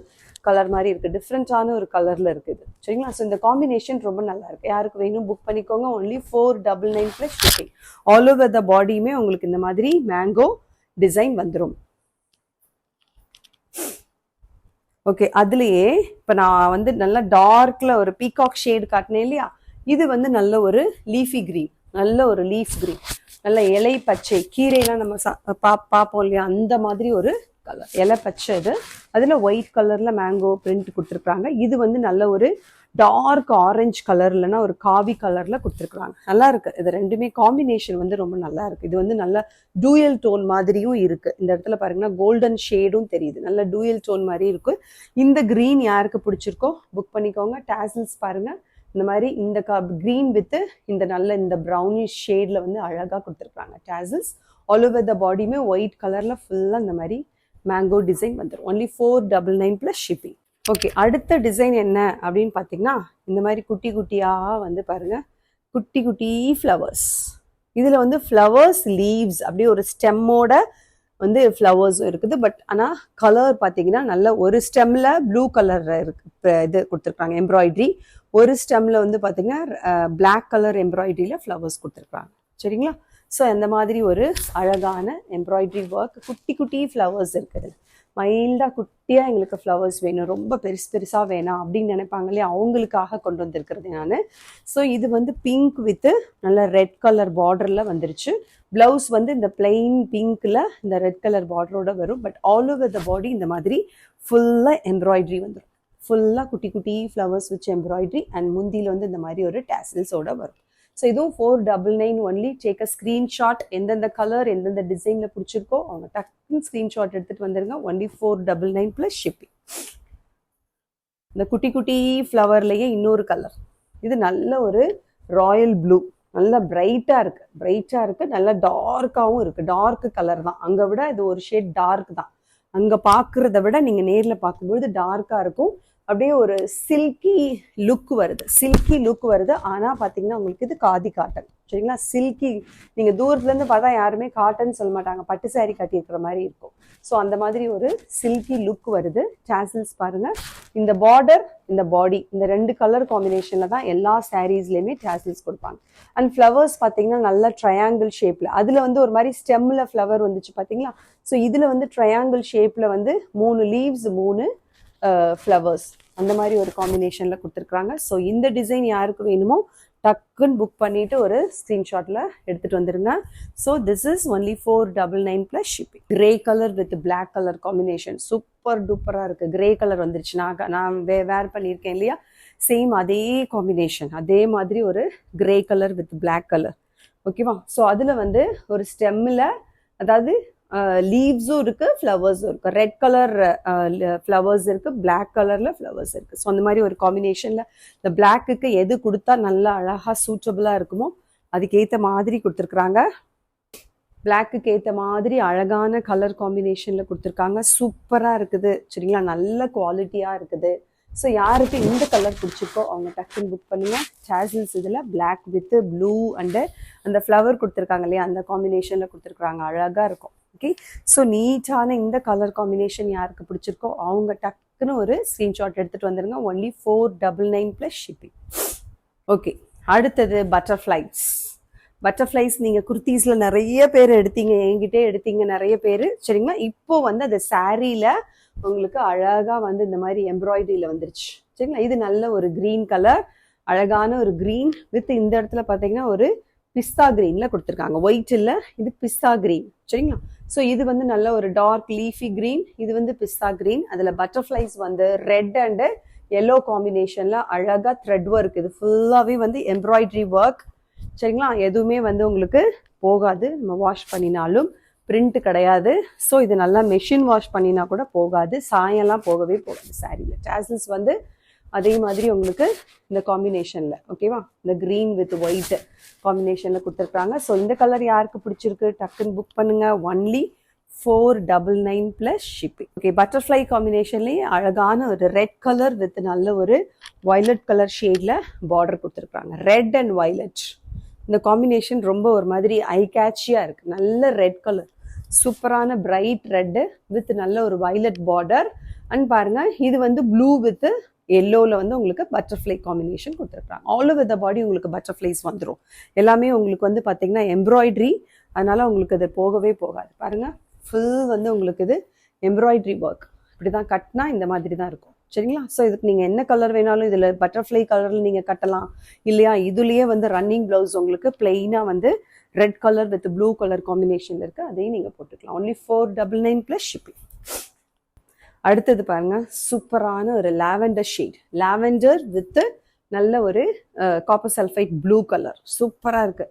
கலர் மாதிரி இருக்குது, டிஃப்ரெண்ட்டான ஒரு கலரில் இருக்குது. சரிங்களா, ஸோ இந்த காம்பினேஷன் ரொம்ப நல்லா இருக்குது. யாருக்கு வேணும் புக் பண்ணிக்கோங்க. Only 499 plus shipping. All over the பாடியுமே உங்களுக்கு இந்த மாதிரி மேங்கோ டிசைன் வந்துடும். ஓகே, அதுலேயே இப்போ நான் வந்து நல்லா டார்க்கில் ஒரு பீகாக் ஷேடு காட்டினேன் இல்லையா, இது வந்து நல்ல ஒரு லீஃபி க்ரீன், நல்ல ஒரு லீஃப் க்ரீன், நல்ல இலை பச்சை, கீரையெல்லாம் நம்ம பார்ப்போம் இல்லையா, அந்த மாதிரி ஒரு கலர், இலை பச்சை. இது அதில் ஒயிட் கலரில் மேங்கோ பிரிண்ட் கொடுத்துருக்குறாங்க. இது வந்து நல்ல ஒரு டார்க் ஆரஞ்சு கலர், இல்லைன்னா ஒரு காவி கலரில் கொடுத்துருக்குறாங்க. நல்லா இருக்குது. இது ரெண்டுமே காம்பினேஷன் வந்து ரொம்ப நல்லா இருக்குது. இது வந்து நல்ல டூயல் டோன் மாதிரியும் இருக்குது. இந்த இடத்துல பாருங்கன்னா கோல்டன் ஷேடும் தெரியுது, நல்ல டூயல் டோன் மாதிரி இருக்குது. இந்த க்ரீன் யாருக்கு பிடிச்சிருக்கோ புக் பண்ணிக்கோங்க. டாசல்ஸ் பாருங்கள், இந்த மாதிரி இந்த க்ரீன் வித்து இந்த ப்ரௌனிஷ் ஷேடில் வந்து அழகாக கொடுத்துருக்குறாங்க டாசல்ஸ். ஆல் ஓவர் த பாடியுமே ஒயிட் கலரில் ஃபுல்லாக இந்த மாதிரி மேங்கோ டிசைன் வந்துடும். Only 499 plus shipping. ஓகே, அடுத்த டிசைன் என்ன அப்படின்னு பார்த்தீங்கன்னா இந்த மாதிரி குட்டி குட்டியாக வந்து பாருங்கள், குட்டி குட்டி ஃப்ளவர்ஸ். இதில் வந்து ஃப்ளவர்ஸ் லீவ்ஸ் அப்படியே ஒரு ஸ்டெம்மோட வந்து ஃப்ளவர்ஸும் இருக்குது. பட் ஆனால் கலர் பார்த்தீங்கன்னா நல்ல ஒரு ஸ்டெம்மில் ப்ளூ கலர் இருக்கு, இது கொடுத்துருக்காங்க எம்ப்ராய்டரி. ஒரு ஸ்டெம்மில் வந்து பார்த்தீங்கன்னா பிளாக் கலர் எம்ப்ராய்டரியில் ஃப்ளவர்ஸ் கொடுத்துருக்காங்க. சரிங்களா, ஸோ அந்த மாதிரி ஒரு அழகான எம்ப்ராய்டரி ஒர்க், குட்டி குட்டி ஃப்ளவர்ஸ் இருக்குது. மைல்டாக குட்டியாக எங்களுக்கு ஃப்ளவர்ஸ் வேணும், ரொம்ப பெருசாக வேணாம் அப்படின்னு நினைப்பாங்க இல்லையா, அவங்களுக்காக கொண்டு வந்திருக்கிறது நான். ஸோ இது வந்து பிங்க் வித்து நல்ல ரெட் கலர் பார்டரில் வந்துருச்சு. ப்ளவுஸ் வந்து இந்த பிளெயின் பிங்க்கில் இந்த ரெட் கலர் பார்டரோட வரும். பட் ஆல் ஓவர் த பாடி இந்த மாதிரி ஃபுல்லாக எம்ப்ராய்டரி வந்துடும். ஃபுல்லாக குட்டி குட்டி ஃப்ளவர்ஸ் வச்சு எம்ப்ராய்டரி அண்ட் முந்தியில் வந்து இந்த மாதிரி ஒரு டாசல்ஸோட வரும். ஸோ இதுவும் 499 ஒன்லி. டேக் அ ஸ்க்ரீன்ஷாட், எந்தெந்த கலர் எந்தெந்த டிசைனில் பிடிச்சிருக்கோ அவங்க டக்குன்னு ஸ்க்ரீன்ஷாட் எடுத்துகிட்டு வந்துருங்க. Only 499 plus shipping. இந்த குட்டி குட்டி ஃப்ளவர்லேயே இன்னொரு கலர், இது நல்ல ஒரு ராயல் ப்ளூ, நல்லா பிரைட்டா இருக்கு, நல்லா டார்க்காவும் இருக்கு. டார்க் கலர் தான், அங்க விட இது ஒரு ஷேட் டார்க் தான். அங்க பாக்குறத விட நீங்க நேர்ல பார்க்கும்போது டார்க்கா இருக்கும். அப்படியே ஒரு சில்கி லுக் வருது. ஆனா பாத்தீங்கன்னா உங்களுக்கு இது காதி காட்டன், சரிங்களா? சில்கி, நீங்க தூரத்துல இருந்து பார்த்தா யாருமே காட்டன் சொல்ல மாட்டாங்க, பட்டு சாரி கட்டியிருக்கிற மாதிரி இருக்கும். ஸோ அந்த மாதிரி ஒரு சில்கி லுக் வருது. டாசல்ஸ் பாருங்க, இந்த பார்டர், இந்த பாடி, இந்த 2 கலர் காம்பினேஷன்ல தான் எல்லா சாரீஸ்லயுமே டாசல்ஸ் கொடுப்பாங்க. அண்ட் ஃப்ளவர்ஸ் பாத்தீங்கன்னா நல்ல ட்ரையாங்கிள் ஷேப்ல, அதுல வந்து ஒரு மாதிரி ஸ்டெம்ல ஃப்ளவர் வந்துச்சு பாத்தீங்களா? ஸோ இதுல வந்து ட்ரையாங்கிள் ஷேப்ல வந்து 3 லீவ்ஸ், 3 ஃப்ளவர்ஸ், அந்த மாதிரி ஒரு காம்பினேஷன்ல கொடுத்துருக்காங்க. ஸோ இந்த டிசைன் யாருக்கு வேணுமோ டக்குன்னு புக் பண்ணிட்டு ஒரு ஸ்கிரீன்ஷாட்ல எடுத்துட்டு வந்துருங்க. So this is only 499 + shipping. Grey colour with black colour combination super டூப்பரா இருக்கு. கிரே கலர் வந்துருச்சு, நான் வேர் பண்ணியிருக்கேன் இல்லையா? சேம் அதே காம்பினேஷன், அதே மாதிரி ஒரு grey colour with black colour. ஓகேவா? ஸோ அதுல வந்து ஒரு ஸ்டெம்ல, அதாவது லீவ்ஸும் இருக்கு, ஃப்ளவர்ஸும் இருக்கு. ரெட் கலர் ஃப்ளவர்ஸ் இருக்கு, பிளாக் கலர்ல ஃப்ளவர்ஸ் இருக்கு. ஸோ அந்த மாதிரி ஒரு காம்பினேஷன்ல இந்த பிளாக்குக்கு எது கொடுத்தா நல்லா அழகா சூட்டபிளா இருக்குமோ அதுக்கேற்ற மாதிரி கொடுத்துருக்குறாங்க. பிளாக்குக்கு ஏற்ற மாதிரி அழகான கலர் காம்பினேஷன்ல கொடுத்துருக்காங்க. சூப்பரா இருக்குது, சரிங்களா? நல்ல குவாலிட்டியா இருக்குது. ஸோ யாருக்கு இந்த கலர் பிடிச்சிருக்கோ அவங்க டக்குன்னு புக் பண்ணுங்க. டாசல்ஸ் இதில் பிளாக் வித் ப்ளூ அண்டு அந்த ஃப்ளவர் கொடுத்துருக்காங்க இல்லையா, அந்த காம்பினேஷனில் கொடுத்துருக்குறாங்க. அழகாக இருக்கும். ஓகே, ஸோ நீட்டான இந்த கலர் காம்பினேஷன் யாருக்கு பிடிச்சிருக்கோ அவங்க டக்குன்னு ஒரு ஸ்க்ரீன்ஷாட் எடுத்துகிட்டு வந்துடுங்க. Only 499 + shipping. ஓகே, அடுத்தது பட்டர்ஃப்ளைஸ். நீங்கள் குர்த்தீஸில் நிறைய பேர் எடுத்தீங்க, என்கிட்டே எடுத்தீங்க நிறைய பேர், சரிங்களா? இப்போ வந்து அந்த சாரியில் உங்களுக்கு அழகா வந்து இந்த மாதிரி எம்ப்ராய்டரியில வந்துருச்சு, சரிங்களா? இது நல்ல ஒரு கிரீன் கலர், அழகான ஒரு கிரீன் வித் இந்த இடத்துல பார்த்தீங்கன்னா ஒரு பிஸ்தா கிரீன்ல கொடுத்துருக்காங்க. ஒயிட் இல்ல, இது பிஸ்தா கிரீன், சரிங்களா? ஸோ இது வந்து நல்ல ஒரு டார்க் லீஃபி கிரீன், இது வந்து பிஸ்தா கிரீன். அதுல பட்டர்ஃப்ளைஸ் வந்து ரெட் அண்ட் எல்லோ காம்பினேஷன்ல அழகா த்ரெட் ஒர்க், இது ஃபுல்லாவே வந்து எம்ப்ராய்டரி ஒர்க், சரிங்களா? எதுவுமே வந்து உங்களுக்கு போகாது, நம்ம வாஷ் பண்ணினாலும் பிரிண்ட் கிடையாது. ஸோ இது நல்லா மெஷின் வாஷ் பண்ணினா கூட போகாது, சாயம்லாம் போகவே போகாது சாரியில். டாசல்ஸ் வந்து அதே மாதிரி உங்களுக்கு இந்த காம்பினேஷனில், ஓகேவா? இந்த க்ரீன் வித் ஒயிட் காம்பினேஷனில் கொடுத்துருக்காங்க. ஸோ இந்த கலர் யாருக்கு பிடிச்சிருக்கு டக்குன்னு புக் பண்ணுங்க. Only 499 + shipping. ஓகே, பட்டர்ஃப்ளை காம்பினேஷன்லேயே அழகான ஒரு ரெட் கலர் வித் நல்ல ஒரு வயலட் கலர் ஷேடில் பார்டர் கொடுத்துருக்காங்க. ரெட் அண்ட் வயலட் இந்த காம்பினேஷன் ரொம்ப ஒரு மாதிரி ஐ கேட்சியாக இருக்குது. நல்ல ரெட் கலர், சூப்பரான பிரைட் ரெட்டு வித் நல்ல ஒரு வயலட் பார்டர். அண்ட் பாருங்க, இது வந்து ப்ளூ வித் எல்லோவில் வந்து உங்களுக்கு பட்டர்ஃப்ளை காம்பினேஷன் கொடுத்துருக்காங்க. ஆல் ஓவர் த பாடி உங்களுக்கு பட்டர்ஃப்ளைஸ் வந்துடும். எல்லாமே உங்களுக்கு வந்து பார்த்தீங்கன்னா எம்ப்ராய்டரி, அதனால உங்களுக்கு இது போகவே போகாது. பாருங்க, ஃபுல் வந்து உங்களுக்கு இது எம்ப்ராய்டரி ஒர்க். இப்படி தான் கட்டினா இந்த மாதிரி தான் இருக்கும், சரிங்களா? ஸோ இதுக்கு நீங்கள் என்ன கலர் வேணாலும் இதில் பட்டர்ஃப்ளை கலரில் நீங்கள் கட்டலாம் இல்லையா? இதுலேயே வந்து ரன்னிங் ப்ளவுஸ் உங்களுக்கு பிளெயினாக வந்து red colour with blue colour combination இருக்குது, அதையும் நீங்கள் போட்டுக்கலாம். Only 499 + shipping. அடுத்தது பாருங்க, சூப்பரான ஒரு லாவெண்டர் ஷேட், லாவெண்டர் வித் நல்ல ஒரு காப்பர் சல்ஃபைட் ப்ளூ கலர், சூப்பரா இருக்கு.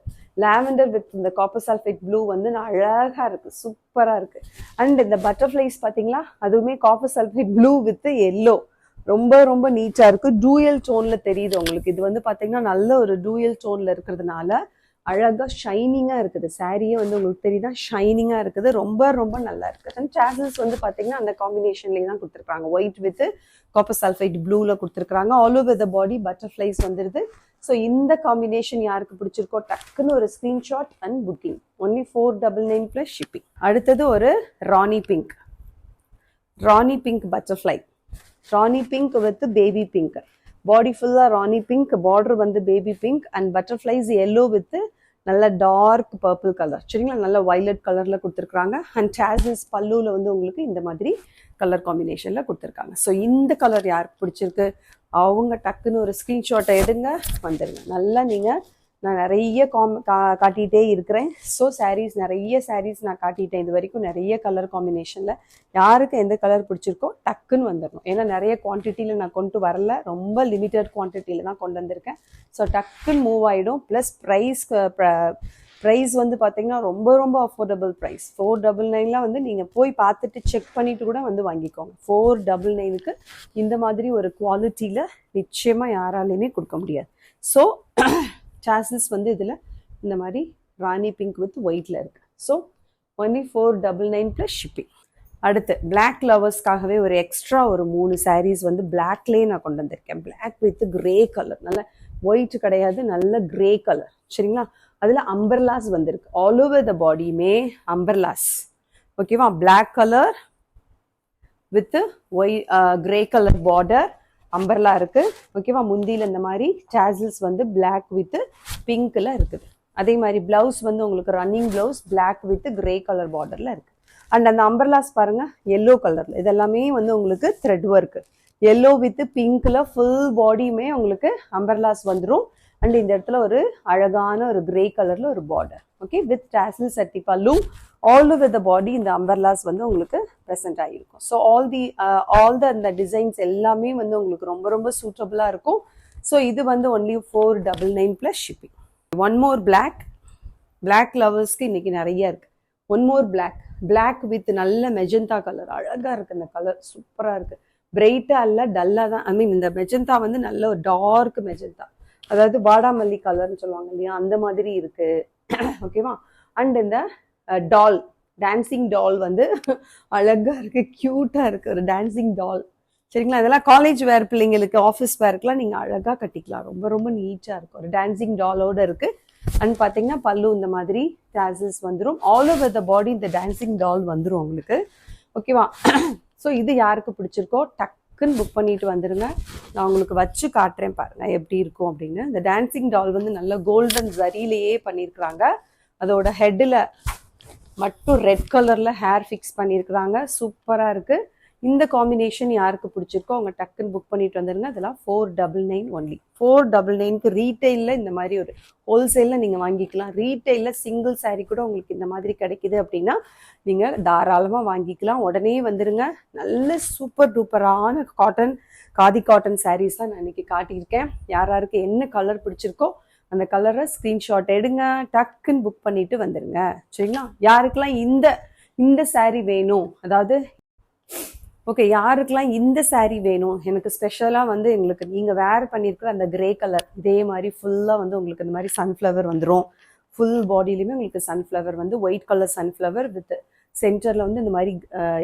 லாவெண்டர் வித் இந்த காப்பர் சல்ஃபைட் ப்ளூ வந்து அழகா இருக்கு, சூப்பரா இருக்கு. அண்ட் இந்த பட்டர்ஃப்ளைஸ் பாத்தீங்களா, அதுவுமே copper sulphide blue with yellow, ரொம்ப ரொம்ப நீட்டா இருக்கு. டூயல் டோன்ல தெரியுது உங்களுக்கு. இது வந்து பாத்தீங்கன்னா நல்ல ஒரு டூயல் டோன்ல இருக்கிறதுனால அழகா ஷைனிங்கா இருக்குது. சாரியே வந்து உங்களுக்கு தெரியுதா, ஷைனிங்கா இருக்குது, ரொம்ப ரொம்ப நல்லா இருக்கு. அண்ட் டாசல்ஸ் வந்து பாத்தீங்கன்னா அந்த காம்பினேஷன்லயே தான் கொடுத்துருக்காங்க. ஒயிட் வித் காப்பர் சல்ஃபைட் ப்ளூல கொடுத்துருக்காங்க. All over the body butterflies வந்துருது. ஸோ இந்த காம்பினேஷன் யாருக்கு பிடிச்சிருக்கோ டக்குன்னு ஒரு screenshot and booking. Only 499 + shipping. அடுத்தது ஒரு rani pink butterfly, rani pink with baby pink. Body ஃபுல்லா ராணி பிங்க், பார்டர் வந்து baby pink and butterflies yellow with நல்ல டார்க் பர்பிள் கலர், சரிங்களா? நல்ல வயலட் கலர்ல கொடுத்துருக்காங்க. அண்ட் டாசல்ஸ் பல்லுல வந்து உங்களுக்கு இந்த மாதிரி கலர் காம்பினேஷன்ல கொடுத்துருக்காங்க. ஸோ இந்த கலர் யாருக்கு பிடிச்சிருக்கு அவங்க டக்குன்னு ஒரு ஸ்கிரீன்ஷாட்டை எடுங்க, வந்துடுங்க. நல்லா நான் நிறைய காட்டிகிட்டே இருக்கிறேன். ஸோ சாரீஸ், நிறைய சாரீஸ் நான் காட்டிட்டேன் இது வரைக்கும், நிறைய கலர் காம்பினேஷனில். யாருக்கு எந்த கலர் பிடிச்சிருக்கோ டக்குன்னு வந்துடணும். ஏன்னா நிறைய குவான்டிட்டியில் நான் கொண்டு வரல, ரொம்ப லிமிட்டட் குவான்டிட்டியில் தான் கொண்டு வந்திருக்கேன். ஸோ டக்குன்னு மூவ் ஆகிடும். ப்ளஸ் ப்ரைஸ் வந்து பார்த்தீங்கன்னா ரொம்ப ரொம்ப அஃபோர்டபுள் ப்ரைஸ். 499 வந்து நீங்கள் போய் பார்த்துட்டு செக் பண்ணிட்டு கூட வந்து வாங்கிக்கோங்க. 499க்கு இந்த மாதிரி ஒரு குவாலிட்டியில் நிச்சயமாக யாராலையுமே கொடுக்க முடியாது. ஸோ டாசல்ஸ் வந்து இதில் இந்த மாதிரி ராணி பிங்க் வித் ஒயிட்டில் இருக்குது. So only 499 plus shipping. அடுத்து பிளாக் லவர்ஸ்க்காகவே ஒரு எக்ஸ்ட்ரா ஒரு 3 sarees வந்து பிளாக்லேயே நான் கொண்டு வந்திருக்கேன். பிளாக் வித் கிரே கலர், நல்ல ஒயிட் கிடையாது, நல்ல கிரே கலர். சரிங்களா? அதில் அம்பர்லாஸ் வந்திருக்கு. ஆல் ஓவர் த பாடியுமே அம்பர்லாஸ். ஓகேவா? Black colour with grey colour border umbrella இருக்கு. ஓகேவா? முந்தியில் இந்த மாதிரி சாசல்ஸ் வந்து பிளாக் வித் பிங்க்ல இருக்குது. அதே மாதிரி பிளவுஸ் வந்து உங்களுக்கு running blouse black with grey colour பார்டர்ல இருக்கு. அண்ட் அந்த அம்பர்லாஸ் பாருங்க எல்லோ கலர்ல. இதெல்லாமே வந்து உங்களுக்கு த்ரெட் ஒர்க். எல்லோ வித் பிங்க்ல ஃபுல் பாடியுமே உங்களுக்கு அம்பர்லாஸ் வந்துடும். அண்ட் இந்த இடத்துல ஒரு அழகான ஒரு கிரே கலர்ல ஒரு பார்டர். ஓகே, வித் டாசல் சட்டி பல்லு. ஆல் ஓவர் த பாடி இந்த அம்பர்லாஸ் வந்து உங்களுக்கு ப்ரெசென்ட் ஆகிருக்கும். ஸோ ஆல் த அந்த டிசைன்ஸ் எல்லாமே வந்து உங்களுக்கு ரொம்ப ரொம்ப சூட்டபுளாக இருக்கும். ஸோ இது வந்து only 499 plus shipping. One more black லவர்ஸ்க்கு இன்னைக்கு நிறைய இருக்கு. ஒன் மோர் பிளாக் வித் நல்ல மெஜந்தா கலர். அழகா இருக்கு இந்த கலர், சூப்பரா இருக்கு. பிரைட்டா இல்ல, டல்லா தான். ஐ மீன் இந்த மெஜந்தா வந்து நல்ல ஒரு டார்க் மெஜந்தா, அதாவது வாடாமல்லி கலர்னு சொல்லுவாங்க இல்லையா, அந்த மாதிரி இருக்கு. ஓகேவா? அண்ட் இந்த டால், டான்சிங் டால் வந்து அழகா இருக்கு, கியூட்டா இருக்கு, ஒரு டான்சிங் டால். சரிங்களா? இதெல்லாம் காலேஜ் வேர் பிள்ளைங்களுக்கு, ஆஃபீஸ் வேர்க்கெல்லாம் நீங்க அழகா கட்டிக்கலாம். ரொம்ப ரொம்ப நீட்டா இருக்கும். ஒரு டான்சிங் டாலோட இருக்கு. அண்ட் பாத்தீங்கன்னா பல்லு இந்த மாதிரி டாசல்ஸ் வந்துடும். ஆல் ஓவர் த பாடி இந்த டான்சிங் டால் வந்துடும் உங்களுக்கு. ஓகேவா? ஸோ இது யாருக்கு பிடிச்சிருக்கோ டக்குன்னு புக் பண்ணிட்டு வந்துருங்க. நான் உங்களுக்கு வச்சு காட்டுறேன் பாருங்க எப்படி இருக்கும் அப்படின்னு. இந்த டான்சிங் டால் வந்து நல்ல கோல்டன் ஜரியிலேயே பண்ணியிருக்கிறாங்க. அதோட ஹெட்டில் மட்டும் ரெட் கலர்ல ஹேர் ஃபிக்ஸ் பண்ணியிருக்கிறாங்க. சூப்பரா இருக்கு. இந்த காம்பினேஷன் யாருக்கு பிடிச்சிருக்கோ அவங்க டக்குன்னு புக் பண்ணிட்டு வந்துருங்க. அதெல்லாம் 499 ஒன்லி. 499க்கு ரீட்டைலில் இந்த மாதிரி ஒரு ஹோல்சேலில் நீங்கள் வாங்கிக்கலாம். ரீட்டைலில் சிங்கிள் சாரீ கூட உங்களுக்கு இந்த மாதிரி கிடைக்குது அப்படின்னா நீங்கள் தாராளமாக வாங்கிக்கலாம். உடனே வந்துருங்க. நல்ல சூப்பர் டூப்பரான காதி காட்டன் சாரீஸ் தான் நான் இன்னைக்கு காட்டியிருக்கேன். யாருக்கு என்ன கலர் பிடிச்சிருக்கோ அந்த கலரை ஸ்க்ரீன்ஷாட் எடுங்க, டக்குன்னு புக் பண்ணிட்டு வந்துருங்க. சரிங்களா? யாருக்கெல்லாம் இந்த சாரீ வேணும், அதாவது ஓகே, யாருக்கெல்லாம் இந்த சாரீ வேணும், எனக்கு ஸ்பெஷலாக வந்து எங்களுக்கு நீங்கள் வேர் பண்ணியிருக்கிற அந்த கிரே கலர் இதே மாதிரி ஃபுல்லாக வந்து உங்களுக்கு இந்த மாதிரி சன்ஃப்ளவர் வந்துடும். ஃபுல் பாடியிலுமே உங்களுக்கு சன்ஃப்ளவர் வந்து ஒயிட் கலர் சன்ஃப்ளவர் வித் சென்டரில் வந்து இந்த மாதிரி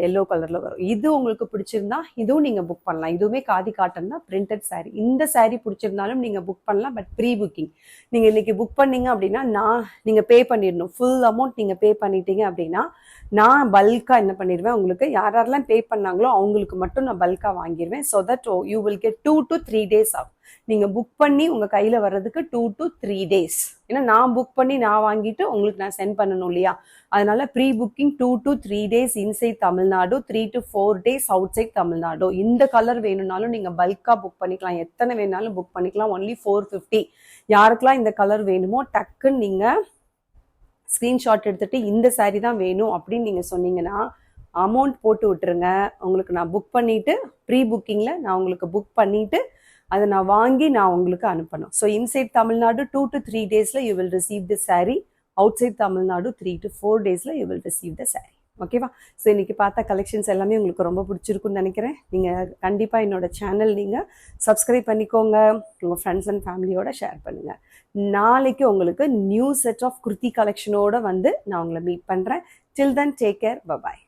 எல்லோ கலரில் வரும். இது உங்களுக்கு பிடிச்சிருந்தா இதுவும் நீங்கள் புக் பண்ணலாம். இதுவுமே காதி காட்டன் தான், பிரிண்டட் சாரீ. இந்த சாரீ பிடிச்சிருந்தாலும் நீங்கள் புக் பண்ணலாம். பட் ப்ரீ புக்கிங் நீங்கள் இன்னைக்கு புக் பண்ணீங்க அப்படின்னா நீங்கள் பே பண்ணிடணும். ஃபுல் அமௌண்ட் நீங்கள் பே பண்ணிட்டீங்க அப்படின்னா நான் பல்காக என்ன பண்ணிடுவேன், உங்களுக்கு யாரெல்லாம் பே பண்ணாங்களோ அவங்களுக்கு மட்டும் நான் பல்காக வாங்கிடுவேன். So that you will get 2 to 3 days ஆகும். நீங்கள் புக் பண்ணி உங்கள் கையில் வர்றதுக்கு 2 to 3 days. ஏன்னா நான் புக் பண்ணி நான் வாங்கிட்டு உங்களுக்கு நான் சென்ட் பண்ணணும் இல்லையா? அதனால pre booking 2 to 3 days inside Tamil Nadu, 3 to 4 days outside Tamil Nadu. இந்த கலர் வேணும்னாலும் நீங்கள் பல்காக புக் பண்ணிக்கலாம். எத்தனை வேணாலும் புக் பண்ணிக்கலாம். ஒன்லி 450. யாருக்கெல்லாம் இந்த கலர் வேணுமோ டக்குன்னு நீங்கள் ஸ்க்ரீன்ஷாட் எடுத்துட்டு இந்த சாரீ தான் வேணும் அப்படின்னு நீங்கள் சொன்னீங்கன்னா அமௌண்ட் போட்டு விட்டுருங்க. உங்களுக்கு நான் புக் பண்ணிட்டு ப்ரீ புக்கிங்கில் நான் உங்களுக்கு புக் பண்ணிட்டு அதை நான் வாங்கி நான் உங்களுக்கு அனுப்பணும். ஸோ இன்சைட் தமிழ்நாடு 2 to 3 daysல you will receive the sari. Outside Tamil Nadu 3 to 4 daysல you will receive the sari. ஓகேவா? ஸோ இன்னைக்கு பார்த்த கலெக்ஷன்ஸ் எல்லாமே உங்களுக்கு ரொம்ப பிடிச்சிருக்குன்னு நினைக்கிறேன். நீங்கள் கண்டிப்பாக என்னோட சேனல் நீங்கள் சப்ஸ்கிரைப் பண்ணிக்கோங்க. உங்கள் ஃப்ரெண்ட்ஸ் அண்ட் ஃபேமிலியோட ஷேர் பண்ணுங்கள். நாளைக்கு உங்களுக்கு நியூ செட் ஆஃப் குர்த்தி கலெக்ஷனோட வந்து நான் உங்களை மீட் பண்ணுறேன். Till then take care, bye பாய்.